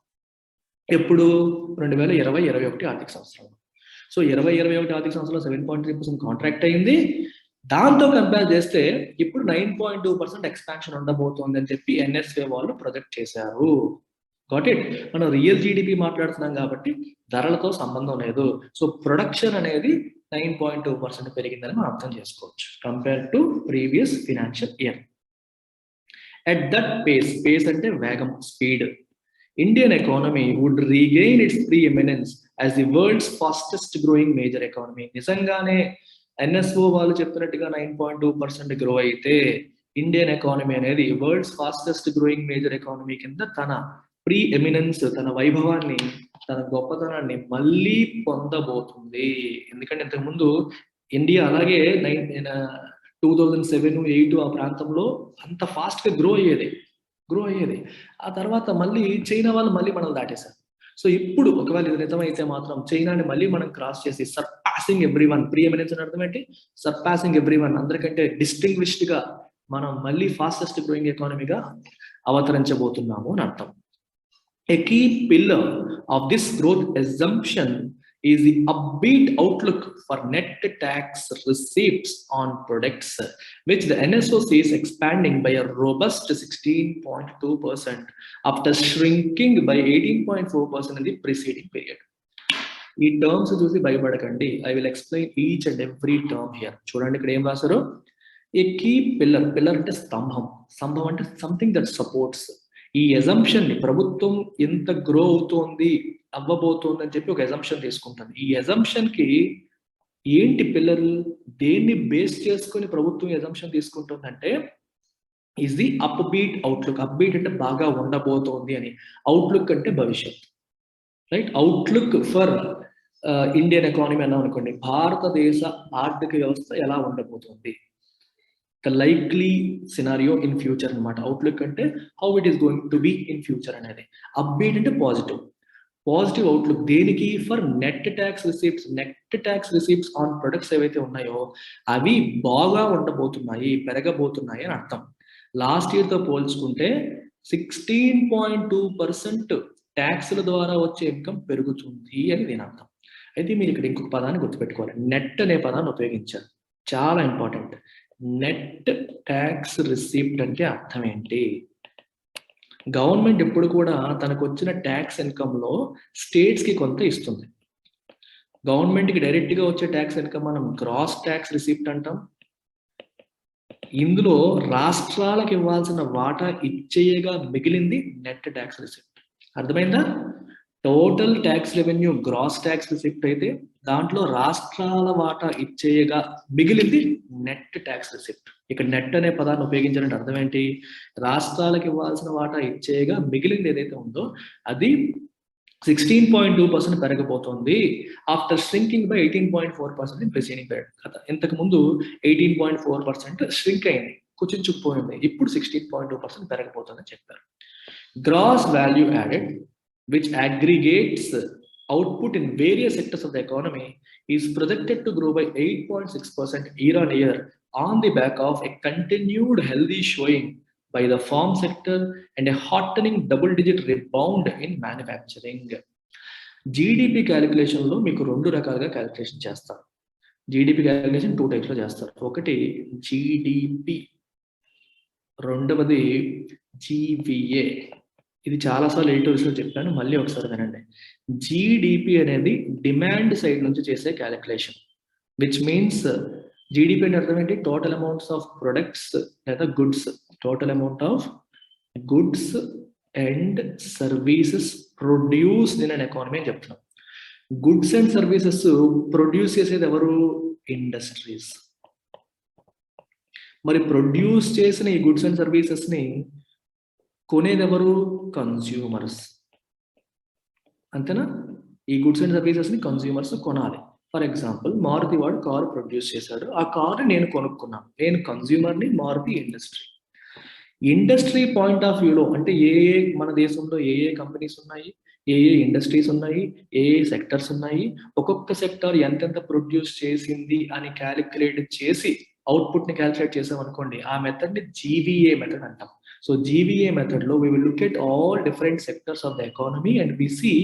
ఎప్పుడు? 2020-21 ఆర్థిక సంవత్సరంలో. సో 2021 ఆర్థిక సంవత్సరంలో 7.3% కాంట్రాక్ట్ అయింది. దాంతో కంపేర్ చేస్తే ఇప్పుడు 9.2% ఎక్స్పాన్షన్ ఉండబోతోంది అని చెప్పి ఎన్ఎస్ఏ వాళ్ళు ప్రొజెక్ట్ చేశారు. Got it? మనం రియల్ జీడిపి మాట్లాడుతున్నాం కాబట్టి ధరలతో సంబంధం లేదు. సో ప్రొడక్షన్ అనేది 9.2% పెరిగిందని మనం అర్థం చేసుకోవచ్చు compare to previous financial year. At that pace అంటే వేగం, speed, Indian economy would regain its preeminence as the world's fastest growing major economy. నిజంగానే ఎన్ఎస్ఓ వాళ్ళు చెప్పినట్టుగా 9.2% గ్రో అయితే ఇండియన్ ఎకానమీ అనేది world's fastest growing major economy కింద తన pre eminence, తన వైభవాన్ని, తన గొప్పతనాన్ని మళ్ళీ పొందబోతుంది. ఎందుకంటే ఇంతకుముందు ఇండియా అలాగే 2007-8 ఆ ప్రాంతంలో అంత ఫాస్ట్ గా గ్రో అయ్యేది. ఆ తర్వాత మళ్ళీ చైనా వాళ్ళు మళ్ళీ మనల్ని దాటేశారు. సో ఇప్పుడు ఒకవేళ ఇది నిజమైతే మాత్రం చైనాని మళ్ళీ మనం క్రాస్ చేసి సర్పాసింగ్ ఎవ్రీవన్, ప్రీ ఎమినెన్స్ అని అర్థం ఏంటి? సర్పాసింగ్ ఎవ్రీవన్, అందరికంటే డిస్టింగ్విష్డ్ గా మనం మళ్ళీ ఫాస్టెస్ట్ గ్రోయింగ్ ఎకానమీగా అవతరించబోతున్నాము అని అర్థం. A key pillar of this growth assumption is the upbeat outlook for net tax receipts on products, which the NSO sees expanding by a robust 16.2% after shrinking by 18.4% in the preceding period. ఈ terms చూసి భయపడకండి. I will explain each and every term here. చూడండి ఇక్కడ ఏం రాశారు? ఏ key pillar అంటే స్తంభం అంటే సంథింగ్ దట్ సపోర్ట్స్. ఈ ఎజంప్షన్ ని ప్రభుత్వం ఎంత గ్రో అవ్వబోతోంది అని చెప్పి ఒక ఎజంప్షన్ తీసుకుంటుంది. ఈ ఎజంప్షన్ కి ఏంటి పిల్లర్? దేన్ని బేస్ చేసుకుని ప్రభుత్వం ఎజంప్షన్ తీసుకుంటుందంటే is the upbeat outlook. Upbeat అంటే బాగా ఉండబోతోంది అని, అవుట్లుక్ అంటే భవిష్యత్, right? Outlook for Indian economy అన్నాం అనుకోండి, భారతదేశ ఆర్థిక వ్యవస్థ ఎలా ఉండబోతోంది, the likely scenario in future అన్నమాట. అవుట్లుక్ అంటే how it is going to be in future అనేది. అప్బీట్ అంటే పాజిటివ్ అవుట్లుక్. దేనికి? For net tax receipts on products ఏవైతే ఉన్నాయో అవి బాగా ఉండబోతున్నాయి, పెరగబోతున్నాయి అని అర్థం. లాస్ట్ ఇయర్ తో పోల్చుకుంటే 16.2% ట్యాక్స్ల ద్వారా వచ్చే ఇన్కమ్ పెరుగుతుంది అని దీని అర్థం. అయితే మీరు ఇక్కడ ఇంకొక పదాన్ని గుర్తుపెట్టుకోవాలి. నెట్ అనే పదాన్ని ఉపయోగించారు, చాలా ఇంపార్టెంట్. నెట్ ట్యాక్స్ రిసీప్ట్ అంటే అర్థం ఏంటి? గవర్నమెంట్ ఎప్పుడు కూడా తనకు వచ్చిన ట్యాక్స్ ఇన్కమ్ లో స్టేట్స్ కి కొంత ఇస్తుంది. గవర్నమెంట్ కి డైరెక్ట్ గా వచ్చే ట్యాక్స్ ఇన్కమ్ మనం గ్రాస్ ట్యాక్స్ రిసీప్ట్ అంటాం. ఇందులో రాష్ట్రాలకు ఇవ్వాల్సిన వాటా ఇచ్చేయగా మిగిలింది నెట్ ట్యాక్స్ రిసీప్ట్. అర్థమైందా? Total tax revenue gross tax receipt అయితే దాంట్లో రాష్ట్రాల వాటా ఇచ్చేయగా మిగిలింది నెట్ ట్యాక్స్ రిసిప్ట్. ఇక్కడ నెట్ అనే పదాన్ని ఉపయోగించాలంటే అర్థం ఏంటి? రాష్ట్రాలకు ఇవ్వాల్సిన వాటా ఇచ్చేయగా మిగిలింది ఏదైతే ఉందో అది 16.2% పెరగబోతోంది. After shrinking by 18.4% in preceding period. కదా, ఇంతకు ముందు 18.4% ష్రింక్ అయింది, కుచించుకుపోయింది. ఇప్పుడు 16.2% పెరగబోతుందని చెప్పారు. Gross value added, which aggregates output in various sectors of the economy, is projected to grow by 8.6% year on year on the back of a continued healthy showing by the farm sector and a heartening double-digit rebound in manufacturing. GDP calculation లో మీకు రెండు రకాలుగా calculation చేస్తారు. GDP calculation 2 types లో చేస్తారు. ఒకటి GDP, రెండవది GVA. ఇది చాలాసార్లు ఎడిటోర్స్ లో చెప్పాను, మళ్ళీ ఒకసారి వినండి. జీడిపి అనేది డిమాండ్ సైడ్ నుంచి చేసే క్యాలిక్యులేషన్, విచ్ మీన్స్ జీడిపి అంటే అర్థం ఏంటి? టోటల్ అమౌంట్స్ ఆఫ్ ప్రొడక్ట్స్ లేదా goods, total amount of goods and services produced in an economy అని చెప్తున్నాం. గుడ్స్ అండ్ సర్వీసెస్ ప్రొడ్యూస్ చేసేది ఎవరు? ఇండస్ట్రీస్. మరి ప్రొడ్యూస్ చేసిన ఈ గుడ్స్ అండ్ సర్వీసెస్ ని కొనేది ఎవరు? కన్స్యూమర్స్. అంతేనా? ఈ గుడ్స్ అండ్ సర్వీసెస్ ని కన్స్యూమర్స్ కొనాలి. ఫర్ ఎగ్జాంపుల్, మారుతి వాడు కారు ప్రొడ్యూస్ చేశాడు, ఆ కారు నేను కొనుక్కున్నాను. నేను కన్స్యూమర్ని, Maruti industry. Industry point of వ్యూలో అంటే మన దేశంలో ఏ కంపెనీస్ ఉన్నాయి, ఏ ఇండస్ట్రీస్ ఉన్నాయి, ఏ సెక్టర్స్ ఉన్నాయి, ఒక్కొక్క సెక్టర్ ఎంతెంత ప్రొడ్యూస్ చేసింది అని క్యాలిక్యులేట్ చేసి అవుట్పుట్ ని క్యాలిక్యులేట్ చేసాం అనుకోండి, ఆ మెథడ్ ని జీవీఏ మెథడ్ అంటాం. సో జీవీఏ మెథడ్ లో we will look at all different sectors of the economy and we see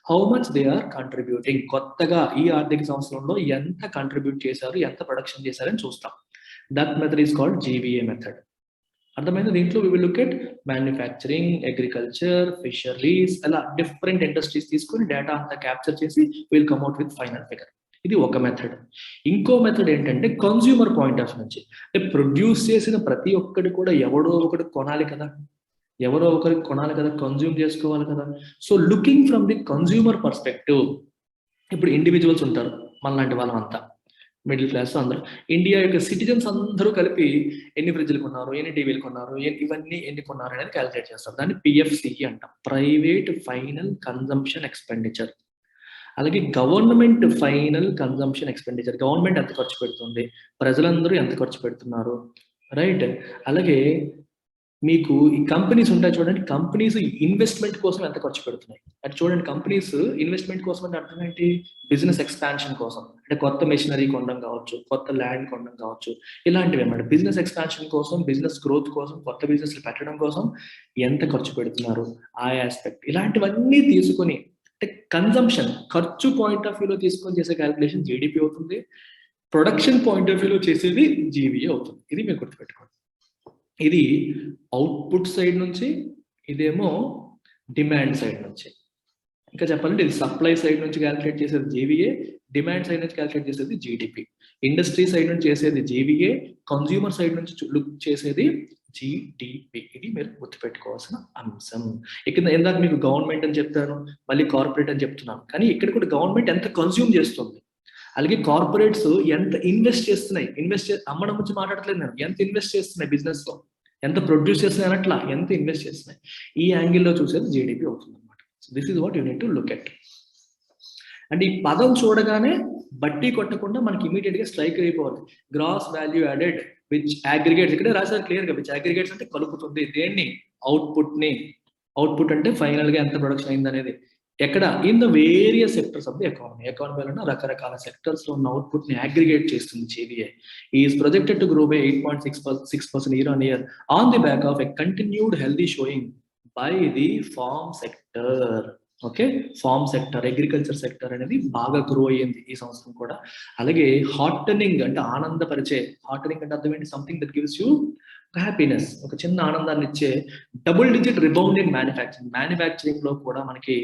how much they are contributing. కొత్తగా ఈ ఆర్థిక సంవత్సరంలో ఎంత కంట్రిబ్యూట్ చేశారు, ఎంత ప్రొడక్షన్ చేశారని చూస్తాం. That method is called GVA method. అర్థమైంది? దీంట్లో we will look at manufacturing, agriculture, fisheries, అలా డిఫరెంట్ ఇండస్ట్రీస్ తీసుకొని డేటా అంతా క్యాప్చర్ చేసి will come out with final figure. ఇది ఒక మెథడ్. ఇంకో మెథడ్ ఏంటంటే కన్స్యూమర్ పాయింట్ ఆఫ్ నుంచి, అంటే ప్రొడ్యూస్ చేసిన ప్రతి ఒక్కటి కూడా ఎవడో ఒకటి కొనాలి కదా, ఎవరో ఒకరికి కొనాలి కదా, కన్జ్యూమ్ చేసుకోవాలి కదా. So looking from the consumer perspective, ఇప్పుడు ఇండివిజువల్స్ ఉంటారు మనలాంటి వాళ్ళంతా, మిడిల్ క్లాస్ అందరూ, ఇండియా యొక్క సిటిజన్స్ అందరూ కలిపి ఎన్ని ఫ్రిడ్జ్లు కొన్నారు, ఎన్ని టీవీలు కొన్నారు, ఇవన్నీ ఎన్ని కొన్నారు అనేది క్యాలిక్యులేట్ చేస్తారు. దాన్ని పిఎఫ్సిఈ అంటాం, ప్రైవేట్ ఫైనల్ కన్జంప్షన్ ఎక్స్పెండిచర్. అలాగే government final consumption expenditure, government ఎంత ఖర్చు పెడుతుంది, ప్రజలందరూ ఎంత ఖర్చు పెడుతున్నారు, రైట్. అలాగే మీకు ఈ కంపెనీస్ ఉంటాయి చూడండి, కంపెనీస్ ఇన్వెస్ట్మెంట్ కోసం ఎంత ఖర్చు పెడుతున్నాయి అంటే చూడండి. కంపెనీస్ ఇన్వెస్ట్మెంట్ కోసం అంటే అర్థం ఏంటి? బిజినెస్ ఎక్స్పాన్షన్ కోసం, అంటే కొత్త మెషినరీ కొనడం కావచ్చు, కొత్త ల్యాండ్ కొనడం కావచ్చు, ఇలాంటివి అన్నమాట. బిజినెస్ ఎక్స్పాన్షన్ కోసం, బిజినెస్ గ్రోత్ కోసం, కొత్త బిజినెస్ పెట్టడం కోసం ఎంత ఖర్చు పెడుతున్నారు, ఆ ఆస్పెక్ట్, ఇలాంటివన్నీ తీసుకొని అంటే కన్జంప్షన్ ఖర్చు పాయింట్ ఆఫ్ వ్యూలో తీసుకొని చేసే క్యాలిక్యులేషన్ జీడిపి అవుతుంది. ప్రొడక్షన్ పాయింట్ ఆఫ్ వ్యూలో చేసేది జీవీఏ అవుతుంది. ఇది మీరు గుర్తుపెట్టుకోండి. ఇది అవుట్పుట్ సైడ్ నుంచి, ఇదేమో డిమాండ్ సైడ్ నుంచి. ఇంకా చెప్పాలంటే ఇది సప్లై సైడ్ నుంచి క్యాలిక్యులేట్ చేసేది జీవీఏ, డిమాండ్ సైడ్ నుంచి క్యాలిక్యులేట్ చేసేది జీడిపి. ఇండస్ట్రీ సైడ్ నుంచి చేసేది జీవీఏ, కన్స్యూమర్ సైడ్ నుంచి లుక్ చేసేది జీడిపి. ఇది మీరు గుర్తుపెట్టుకోవాల్సిన అంశం. ఇక్కడ ఇందాక మీకు గవర్నమెంట్ అని చెప్తాను, మళ్ళీ కార్పొరేట్ అని చెప్తున్నాను, కానీ ఇక్కడ కూడా గవర్నమెంట్ ఎంత కన్స్యూమ్ చేస్తుంది, అలాగే కార్పొరేట్స్ ఎంత ఇన్వెస్ట్ చేస్తున్నాయి, అమ్మడం నుంచి మాట్లాడట్లేదు నేను, ఎంత ఇన్వెస్ట్ చేస్తున్నాయి బిజినెస్ లో, ఎంత ప్రొడ్యూస్ చేస్తున్నాయి అనట్లా, ఎంత ఇన్వెస్ట్ చేస్తున్నాయి. ఈ యాంగిల్లో చూసేది జీడిపి అవుతుంది అనమాట. This is what you need to look at. అంటే ఈ పదం చూడగానే బట్టి కొట్టకుండా మనకి ఇమీడియట్ గా స్ట్రైక్ అయిపోవాలి. Gross value added which aggregates, ఇక్కడే రాశారు క్లియర్ గా, విచ్ అగ్రిగేట్స్ అంటే కలుపుతుంది దేన్ని? అవుట్పుట్ ని. అవుట్పుట్ అంటే ఫైనల్ గా ఎంత ప్రొడక్షన్ అయింది అనేది. ఎక్కడ? In the various sectors of the economy. ఎకానమీలో రకరకాల సెక్టర్స్ లో ఉన్న అవుట్పుట్ ని అగ్రిగేట్ చేస్తుంది GVA. Is projected to grow by 8.6% year on year on the back of a continued healthy showing by the farm sector. Okay, farm sector, agriculture sector అనేది బాగా grow అయ్యింది ఈ సంవత్సరం కూడా. అలాగే హార్టనింగ్ అంటే ఆనందపరిచే, హార్టనింగ్ అంటే అర్థం ఏంటి? Something that gives you happiness, ఒక చిన్న ఆనందాన్ని ఇచ్చే double digit rebound in manufacturing. Manufacturing లో కూడా మనకి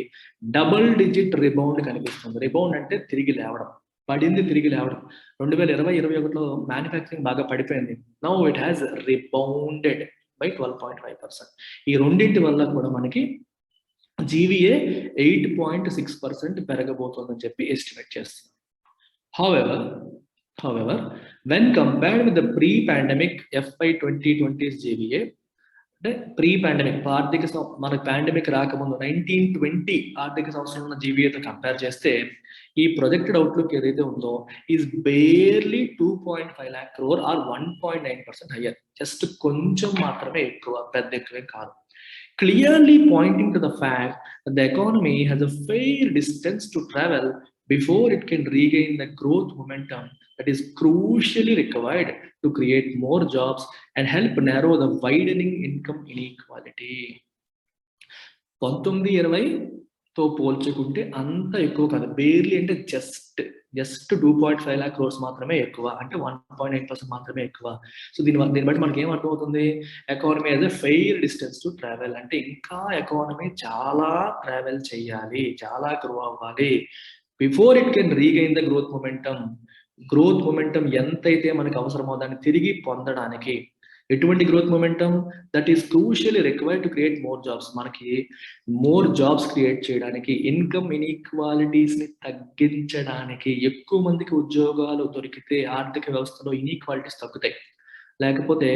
డబుల్ డిజిట్ రిబౌండ్ కనిపిస్తుంది. రిబౌండ్ అంటే తిరిగి లేవడం, పడింది తిరిగి లేవడం. 2020-21లో మ్యానుఫ్యాక్చరింగ్ బాగా పడిపోయింది. Now it has rebonded by 12.5%. ఈ రెండింటి వల్ల కూడా మనకి జీవీఏ 8.6% పెరగబోతోందని చెప్పి ఎస్టిమేట్ చేస్తుంది. However, when compared with the pre-pandemic FY 2020's GVA, అంటే ప్రీ పాండమిక్ మనకి పాండమిక్ రాకముందు 1920 ఆర్థిక సంవత్సరంలో ఉన్న జీవీఏతో కంపేర్ చేస్తే ఈ ప్రొజెక్టెడ్ అవుట్లుక్ ఏదైతే ఉందో is barely 2.5 lakh crore or 1.9% higher. Just కొంచెం మాత్రమే ఎక్కువ, పెద్ద ఎక్కువే కాదు. Clearly pointing to the fact that the economy has a fair distance to travel before it can regain the growth momentum that is crucially required to create more jobs and help narrow the widening income inequality. 1920తో పోల్చుకుంటే అంత ఎక్కువ కాదు. Barely అంటే just 2.5 lakh crores మాత్రమే ఎక్కువ, అంటే 1.8% మాత్రమే ఎక్కువ. సో దీన్ని బట్టి మనకి ఏం అర్థమవుతుంది? Economy as a fair distance to travel, అంటే ఇంకా ఎకానమీ చాలా ట్రావెల్ చేయాలి, చాలా గ్రో అవ్వాలి before it can regain the growth momentum. ఎంతైతే మనకి అవసరమో దాన్ని తిరిగి పొందడానికి ఎటువంటి growth momentum? That is క్రూషియల్లీ required to create more jobs. మనకి మోర్ జాబ్స్ క్రియేట్ చేయడానికి, ఇన్కమ్ ఇన్ఈక్వాలిటీస్ ని తగ్గించడానికి, ఎక్కువ మందికి ఉద్యోగాలు దొరికితే ఆర్థిక వ్యవస్థలో ఇన్ఈక్వాలిటీస్ తగ్గుతాయి. లేకపోతే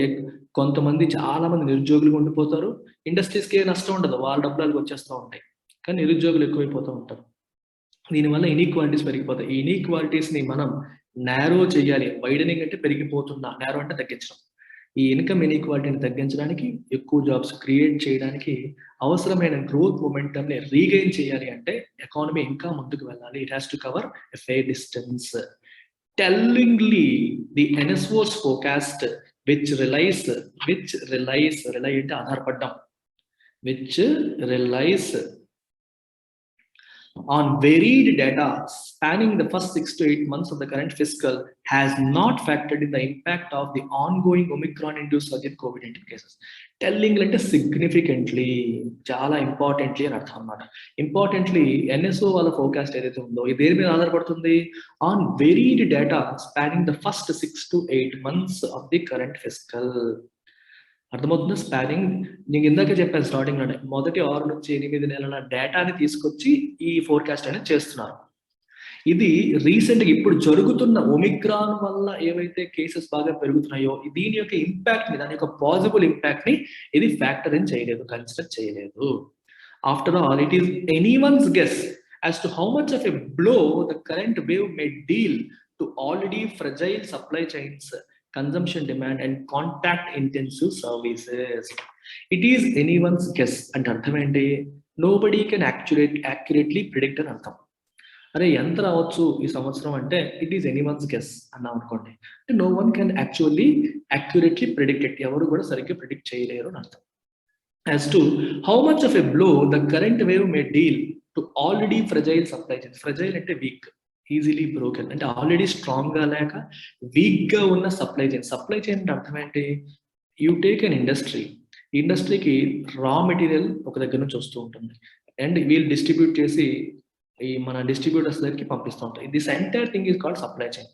కొంతమంది చాలా మంది నిరుద్యోగులుగా ఉండిపోతారు, ఇండస్ట్రీస్కి ఏ నష్టం ఉండదు, వాళ్ళ డబ్బులు వచ్చేస్తూ ఉంటాయి, కానీ నిరుద్యోగులు ఎక్కువైపోతూ ఉంటారు. దీనివల్ల ఇన్ఈక్వాలిటీస్ పెరిగిపోతాయి. ఈ ఇన్ఈక్వాలిటీస్ ని మనం నారో చేయాలి. వైడనింగ్ అంటే పెరిగిపోతున్నా, నారో అంటే తగ్గించడం. ఈ ఇన్కమ్ ఇన్ఈక్వాలిటీని తగ్గించడానికి, ఎక్కువ జాబ్స్ క్రియేట్ చేయడానికి అవసరమైన గ్రోత్ మొమెంటమ్ ని రీగెయిన్ చేయాలి అంటే ఎకానమీ ఇంకా ముందుకు వెళ్ళాలి. It has to cover a fair distance. Tellingly, the NSO's forecast, which relies rely అంటే ఆధారపడ్డం, which relies on varied data spanning the first 6 to 8 months of the current fiscal, has not factored in the impact of the ongoing Omicron-induced surge in COVID-19 cases. Telling అంటే significantly, చాలా importantly అని అర్థం అన్నమాట. Importantly NSO వాళ్ళ forecast ఏదైతే ఉందో ఇది దేని మీద ఆధారపడుతుంది? On worried data spanning the first 6 to 8 months of the current fiscal. అర్థమవుతుందా? స్పానింగ్ నేను ఇందాక చెప్పాను స్టార్టింగ్ లోనే, మొదటి 6 నుంచి 8 నెలల డేటాని తీసుకొచ్చి ఈ ఫోర్కాస్ట్ అనేది చేస్తున్నారు. ఇది రీసెంట్గా ఇప్పుడు జరుగుతున్న ఒమిక్రాన్ వల్ల ఏవైతే కేసెస్ బాగా పెరుగుతున్నాయో దీని యొక్క ఇంపాక్ట్ ని, దాని యొక్క పాజిబుల్ ఇంపాక్ట్ ని ఇది ఫ్యాక్టర్ ఇన్ చేయలేదు, కన్సిడర్ చేయలేదు. After all, it is anyone's guess as to how much of a blow the current wave may deal to already fragile supply chains, consumption demand and contact intensive services. It is anyone's guess and అర్థం ఏంటి? nobody can accurately predict అని అర్థం. అరే ఎంత రావచ్చు ఈ సంవత్సరం అంటే ఇట్ ఈస్ ఎనీవన్స్ గెస్ అన్నాం అనుకోండి, అంటే no one can accurately predict it, ఎవరు కూడా సరిగ్గా ప్రిడిక్ట్ చేయలేరు అని అర్థం. as to how much of a blow the current wave may deal to already fragile supply chains. fragile అంటే వీక్, ఈజీలీ బ్రోకెన్ అంటే ఆల్రెడీ స్ట్రాంగ్ గా లేక వీక్ గా ఉన్న సప్లై చైన్. సప్లై చైన్ అంటే అర్థం ఏంటి? యూ టేక్ అన్ ఇండస్ట్రీ, ఇండస్ట్రీకి రా మెటీరియల్ ఒక దగ్గర నుంచి వస్తూ ఉంటుంది అండ్ వీళ్ళు డిస్ట్రిబ్యూట్ చేసి ఈ మన డిస్ట్రిబ్యూటర్స్ దగ్గరికి పంపిస్తూ ఉంటాయి. This entire thing is called supply chain.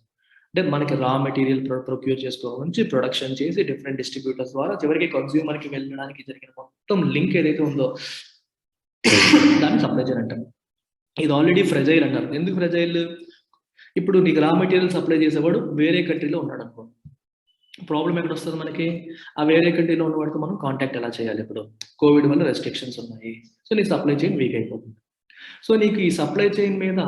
అంటే మనకి రా మెటీరియల్ ప్రొక్యూర్ చేసుకోవడం నుంచి ప్రొడక్షన్ చేసి డిఫరెంట్ డిస్ట్రిబ్యూటర్స్ ద్వారా చివరికి కన్స్యూమర్ కి వెళ్ళడానికి జరిగిన మొత్తం లింక్ ఏదైతే ఉందో దాన్ని సప్లై చైన్ అంటారు. ఇది ఆల్రెడీ ఫ్రెజైల్ అంటారు. ఎందుకు ఫ్రెజైల్? ఇప్పుడు నీకు రా మెటీరియల్ సప్లై చేసేవాడు వేరే కంట్రీలో ఉన్నాడు అనుకో, ప్రాబ్లం ఎక్కడ వస్తుంది మనకి? ఆ వేరే కంట్రీలో ఉన్నవాడితో మనం కాంటాక్ట్ ఎలా చేయాలి? ఇప్పుడు కోవిడ్ వల్ల రెస్ట్రిక్షన్స్ ఉన్నాయి, సో నీ సప్లై చైన్ వీక్ అయిపోతుంది. సో నీకు ఈ సప్లై చైన్ మీద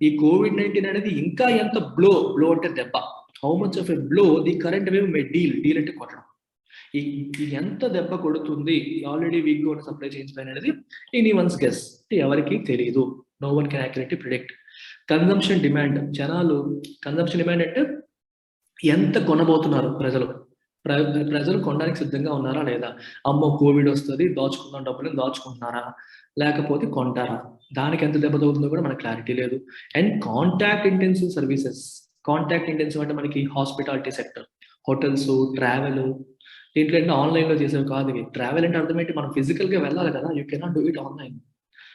ఈ COVID-19 అనేది ఇంకా ఎంత బ్లో అంటే దెబ్బ, how much of a blow the current wave May deal అంటే కొట్టడం, ఈ ఎంత దెబ్బ కొడుతుంది ఆల్రెడీ వీక్ గా ఉన్న సప్లై చైన్స్ పైన అనేది ఎనీవన్స్ గెస్, ఎవరికి తెలియదు. No one can accurately predict. Consumption demand, జనాలు కన్జంప్షన్ డిమాండ్ అంటే ఎంత కొనబోతున్నారు ప్రజలు కొనడానికి సిద్ధంగా ఉన్నారా లేదా? అమ్మో కోవిడ్ వస్తుంది దాచుకుందాం డబ్బులు, దాచుకుంటున్నారా లేకపోతే కొంటారా? దానికి ఎంత దెబ్బ తగ్గుతుందో కూడా మనకు క్లారిటీ లేదు. And contact intensive services, contact intensive అంటే మనకి హాస్పిటాలిటీ సెక్టర్, హోటల్స్, ట్రావెల్, దీంట్లో అంటే ఆన్లైన్ లో చేసేవి కాదు ఇవి. ట్రావెల్ అంటే అర్థం ఏంటి? మనం ఫిజికల్ గా వెళ్ళాలి కదా, you cannot do it online,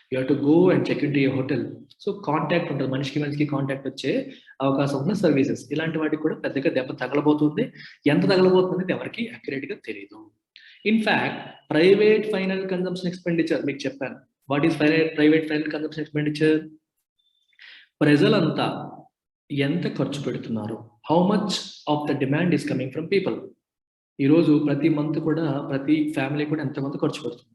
you have to go and check in to your hotel. So contact ఉంటుంది, మనిషికి కాంటాక్ట్ వచ్చే అవకాశం ఉన్న సర్వీసెస్. ఇలాంటి వాటికి కూడా పెద్దగా దెబ్బ తగలబోతుంది. ఎంత తగలబోతుంది అనేది ఎవరికి అక్యురేట్ గా తెలియదు. In fact private final consumption expenditure మీకు చెప్పాను. What is private final consumption expenditure? ప్రజలంతా ఎంత ఖర్చు పెడుతున్నారు, how much of the demand is coming from people. ఈరోజు ప్రతి మంత్ కూడా ప్రతి ఫ్యామిలీ కూడా ఎంతమంది ఖర్చు పెడుతుంది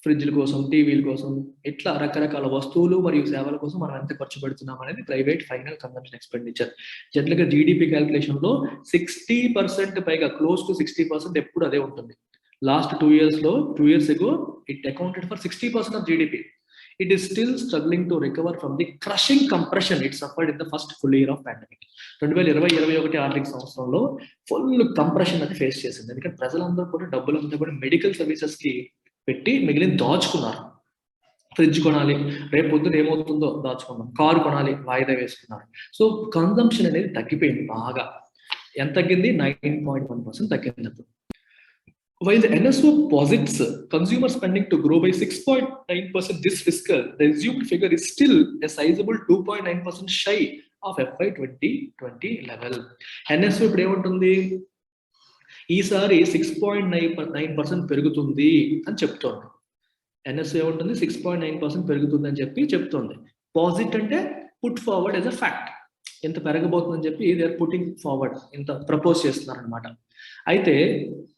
ఫ్రిడ్జ్ల కోసం, టీవీల కోసం, ఇట్లా రకరకాల వస్తువులు మరియు సేవల కోసం మనం ఎంత ఖర్చు పెడుతున్నాం అనేది private final consumption expenditure. General గా జీడిపి క్యాలిక్యులేషన్ లో 60% పైగా, క్లోజ్ టు 60% ఎప్పుడు అదే ఉంటుంది. Last 2 years ago it accounted for 60% of GDP. It is still struggling to recover from the crushing compression it suffered in the first full year of pandemic. 2020-21 ఆర్థిక సంవత్సరంలో full compression అది face చేసింది. ఎందుకంటే ప్రజలందరూ కూడా డబ్బులంతా కూడా మెడికల్ సర్వీసెస్ కి పెట్టి మిగిలిన దాచుకున్నారు. ఫ్రిడ్జ్ కొనాలి, రేపు పొద్దున ఏమవుతుందో దాచుకున్నాం, కారు కొనాలి, వాయిదా వేసుకున్నారు. సో కన్జంప్షన్ అనేది తగ్గిపోయింది బాగా. ఎంత తగ్గింది? 9.1% తగ్గింది. While the NSO posits consumer spending to grow by 6.9% this fiscal, the assumed figure is still a sizable 2.9% shy of FY 2020 level. NSO ఇప్పుడు ఏముంటుంది? ఈసారి 6.9% పెరుగుతుంది అని చెప్తోంది. ఎన్ఎస్ఏ ఉంటుంది 6.9% పెరుగుతుంది అని చెప్పి చెప్తోంది. పాజిట్ అంటే put forward yes a fact, ఎంత పెరగబోతుందని చెప్పి దే ఆర్ పుట్టింగ్ ఫార్వర్డ్, ఇంత ప్రపోజ్ చేస్తున్నారు అనమాట. అయితే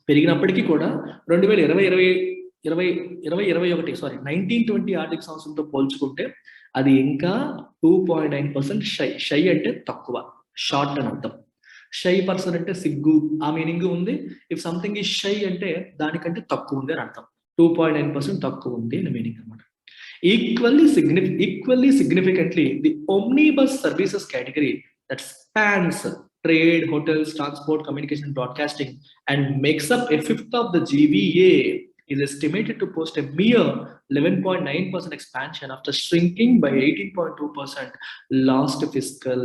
పెరిగినప్పటికీ కూడా 1920 ఆర్థిక సంవత్సరంతో పోల్చుకుంటే అది ఇంకా 2.9% షై అంటే తక్కువ, షార్ట్ అని అర్థం. షై పర్సన్ అంటే సిగ్గు, ఆ మీనింగ్ ఉంది. ఇఫ్ సంథింగ్ ఈ షై అంటే దానికంటే తక్కువ ఉంది అని అర్థం. 2.9% తక్కువ ఉంది అని మీనింగ్ అనమాట. Equally significantly, the omnibus services category that spans trade, hotels, transport, communication, broadcasting, and makes up a fifth of the GVA is estimated to post a mere 11.9% expansion after shrinking by 18.2% last fiscal.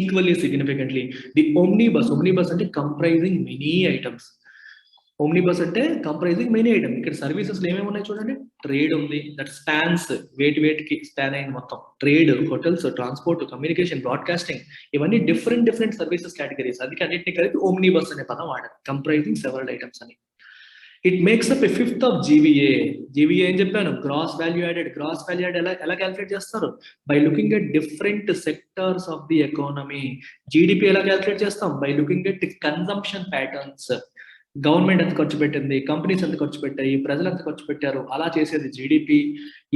Equally significantly, the omnibus అంటే comprising many items. Omnibus అంటే comprising many item. ఇక్కడ services ఏమేమి ఉన్నాయి చూడండి. Trade ఉంది, that spans, weight కి span అయింది మొత్తం. Trade, hotels, transport, communication, broadcasting, ఇవన్నీ డిఫరెంట్ సర్వీసెస్ కేటగిరీస్. అందుకే అన్నింటినీ కలిపి ఓమ్నిబస్ అనే పదం వాడారు, కంప్రైజింగ్ సెవరల్ ఐటమ్స్ అని. It makes up a fifth of GVA. GVA ఏం చెప్పాను? Gross value added. Gross value add ఎలా క్యాలిక్యులేట్ చేస్తారు? By looking at different sectors of the economy. GDP ఎలా క్యాలిక్యులేట్ చేస్తాం? By looking at consumption patterns. Government ఎంత ఖర్చు పెట్టింది, companies ఎంత ఖర్చు పెట్టాయి, ప్రజలు ఎంత ఖర్చు పెట్టారు, అలా చేసేది జీడిపి.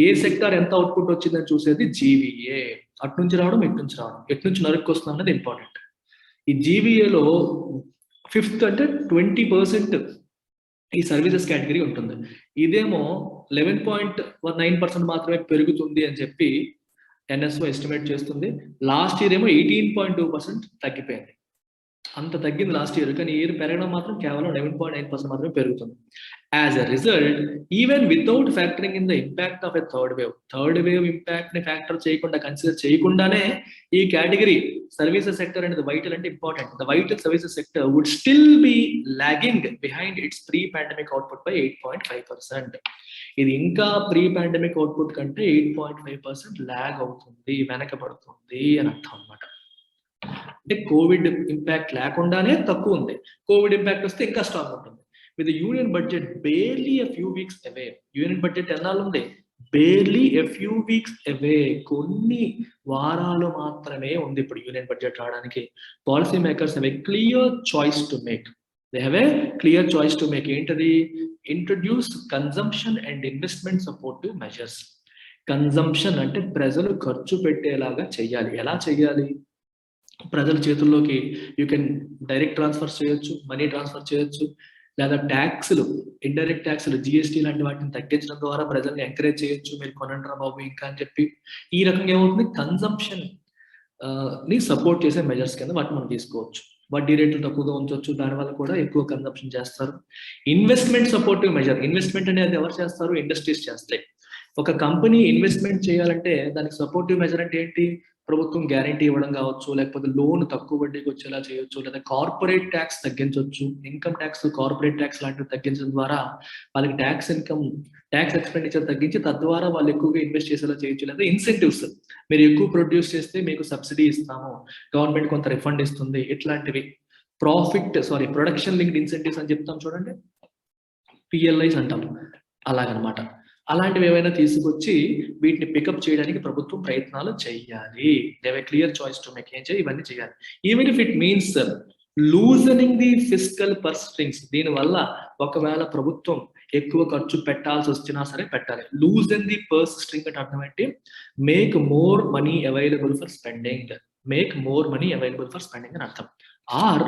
ఏ సెక్టర్ ఎంత అవుట్పుట్ వచ్చిందని చూసేది జీవీఏ. అటు నుంచి రావడం, ఇటు నుంచి రావడం, ఎటు నుంచి నరుక్కు వస్తుంది అనేది ఇంపార్టెంట్. ఈ జీవీఏలో ఫిఫ్త్ అంటే 20% ఈ సర్వీసెస్ కేటగిరీ ఉంటుంది. ఇదేమో 11.9% మాత్రమే పెరుగుతుంది అని చెప్పి ఎన్ఎస్ఓ ఎస్టిమేట్ చేస్తుంది. లాస్ట్ ఇయర్ ఏమో 18.2% తగ్గిపోయింది. అంత తగ్గింది లాస్ట్ ఇయర్, కానీ ఇయర్ పెరగడం మాత్రం కేవలం 11.9% మాత్రమే పెరుగుతుంది. As a result, even without factoring in the impact of a third wave impact ని ఫ్యాక్టర్ చేయకుండా, కన్సిడర్ చేయకుండానే ఈ కేటగిరీ సర్వీసెస్ సెక్టర్ అనేది వైటల్ అంటే important. The vital services sector would still be lagging behind its pre pandemic output by 8.5%. ఇది ఇంకా pre pandemic output కంటే 8.5% log అవుతుంది, వెనకబడుతుంది అని అర్థం అన్నమాట. అంటే కోవిడ్ ఇంపాక్ట్ లేకుండానే తక్కువ ఉంది, కోవిడ్ ఇంపాక్ట్ వస్తే ఇంకా స్ట్రాంగ్ ఉంటుంది. With union budget barely a few weeks away. Union budget ఎన్నాళ్ళు ఉంది? Barely a few weeks away, కొన్ని వారాలు మాత్రమే ఉంది ఇప్పుడు యూనియన్ బడ్జెట్ రావడానికి. Policy makers have a clear choice to make. They have a clear choice to make. ఏంటది? Introduce consumption and investment supportive measures. Consumption అంటే ప్రజలు ఖర్చు పెట్టేలాగా చెయ్యాలి. ఎలా చెయ్యాలి? ప్రజల చేతుల్లోకి యూ కెన్ డైరెక్ట్ ట్రాన్స్ఫర్ చేయొచ్చు, మనీ ట్రాన్స్ఫర్ చేయొచ్చు, లేదా ట్యాక్స్లు, ఇండైరెక్ట్ ట్యాక్స్లు, జిఎస్టీ లాంటి వాటిని తగ్గించడం ద్వారా ప్రజల్ని ఎంకరేజ్ చేయొచ్చు. మీరు కొనండి బాబు ఇంకా అని చెప్పి. ఈ రకంగా ఏమవుతుంది? కన్జంప్షన్ ని సపోర్ట్ చేసే మెజర్స్ కింద వాటిని మనం తీసుకోవచ్చు. వడ్డీ రేట్లు తక్కువగా ఉంచవచ్చు, దానివల్ల కూడా ఎక్కువ కన్జంప్షన్ చేస్తారు. Investment supportive measure. ఇన్వెస్ట్మెంట్ అనేది ఎవరు చేస్తారు? ఇండస్ట్రీస్ చేస్తాయి. ఒక కంపెనీ ఇన్వెస్ట్మెంట్ చేయాలంటే దానికి సపోర్టివ్ మెజర్ అంటే ఏంటి? ప్రభుత్వం గ్యారంటీ ఇవ్వడం కావచ్చు, లేకపోతే లోన్ తక్కువ వడ్డీకి వచ్చేలా చేయొచ్చు, లేదా కార్పొరేట్ ట్యాక్స్ తగ్గించవచ్చు. ఇన్కమ్ ట్యాక్స్, కార్పొరేట్ ట్యాక్స్ లాంటివి తగ్గించడం ద్వారా వాళ్ళకి ట్యాక్స్ ఎక్స్పెండిచర్ తగ్గించి తద్వారా వాళ్ళు ఎక్కువగా ఇన్వెస్ట్ చేసేలా చేయొచ్చు. లేదా ఇన్సెంటివ్స్, మీరు ఎక్కువ ప్రొడ్యూస్ చేస్తే మీకు సబ్సిడీ ఇస్తాము, గవర్నమెంట్ కొంత రిఫండ్ ఇస్తుంది, ఇట్లాంటివి. ప్రొడక్షన్ లింక్డ్ ఇన్సెంటివ్స్ అని చెప్తాం చూడండి, పిఎల్ఐస్ అంటాం, అలాగనమాట. అలాంటివి ఏవైనా తీసుకొచ్చి వీటిని పికప్ చేయడానికి ప్రభుత్వం ప్రయత్నాలు చేయాలి. They have a clear choice to make. ఏం చేయాలి? ఇవన్నీ చేయాలి. Even if it means loosening the fiscal purse strings. దీనివల్ల ఒకవేళ ప్రభుత్వం ఎక్కువ ఖర్చు పెట్టాల్సి వచ్చినా సరే పెట్టాలి. లూజన్ ది పర్స్ స్ట్రింగ్ అంటే అర్థం ఏంటి? Make more money available for spending. Make more money available for spending అని అర్థం. Are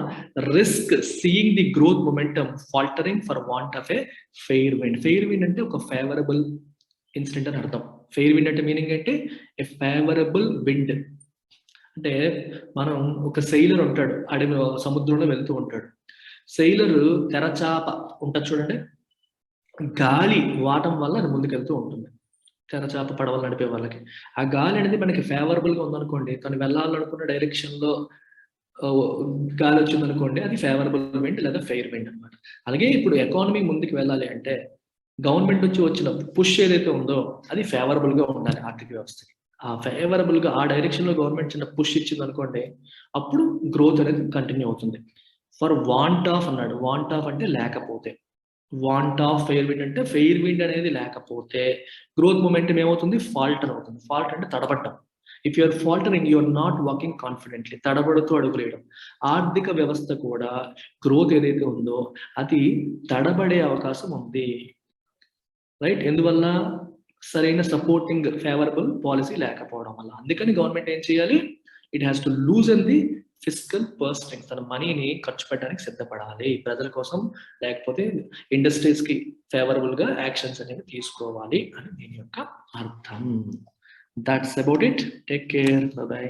risk seeing the growth momentum faltering for want of a fair wind. Fair wind అంటే ఒక favourable incident అని అర్థం. Fair wind అంటే meaning ఏంటి? ఏ favourable wind అంటే, మనం ఒక సెయిలర్ ఉంటాడు, అడవి సముద్రంలో వెళ్తూ ఉంటాడు. సెయిలర్ తెరచాప ఉంటుంది చూడండి, గాలి వాటం వల్ల అది ముందుకెళ్తూ ఉంటుంది. తెరచాప పడవలు నడిపే వాళ్ళకి ఆ గాలి అనేది మనకి ఫేవరబుల్ గా ఉందనుకోండి, తను వెళ్ళాలనుకున్న డైరెక్షన్ లో గాలి వచ్చింది అనుకోండి, అది ఫేవరబుల్ విండ్ లేదా ఫెయిర్ విండ్ అనమాట. అలాగే ఇప్పుడు ఎకానమీ ముందుకు వెళ్ళాలి అంటే గవర్నమెంట్ నుంచి వచ్చిన పుష్ ఏదైతే ఉందో అది ఫేవరబుల్ గా ఉండాలి ఆర్థిక వ్యవస్థకి. ఆ ఫేవరబుల్ గా ఆ డైరెక్షన్ లో గవర్నమెంట్ చిన్న పుష్ ఇచ్చింది అనుకోండి, అప్పుడు గ్రోత్ అనేది కంటిన్యూ అవుతుంది. ఫర్ వాంట్ ఆఫ్ అన్నాడు, వాంట్ ఆఫ్ అంటే లేకపోతే, వాంట్ ఆఫ్ ఫెయిర్ విండ్ అంటే ఫెయిర్ విండ్ అనేది లేకపోతే గ్రోత్ మొమెంటం ఏమవుతుంది, ఫాల్టర్ అవుతుంది. ఫాల్ట్ అంటే తడబట్టం. If you're faltering you're not walking confidently, తడబడుతూ అడుగులేయడం. ఆర్థిక వ్యవస్థ కూడా గ్రోత్ ఏదైతే ఉందో అది తడబడే అవకాశం ఉంది, రైట్? ఎందువల్ల? సరైన సపోర్టింగ్ ఫేవరబుల్ పాలసీ లేకపోవడం వల్ల. అందుకని గవర్నమెంట్ ఏం చేయాలి, it has to loosen the physical purse strings, తన మనీని ఖర్చు పెట్టడానికి సిద్ధపడాలి ప్రజల కోసం, లేకపోతే ఇండస్ట్రీస్ కి ఫేవరబుల్ గా యాక్షన్స్ అనేవి తీసుకోవాలి అని దీని యొక్క అర్థం. That's about it. Take care, by by.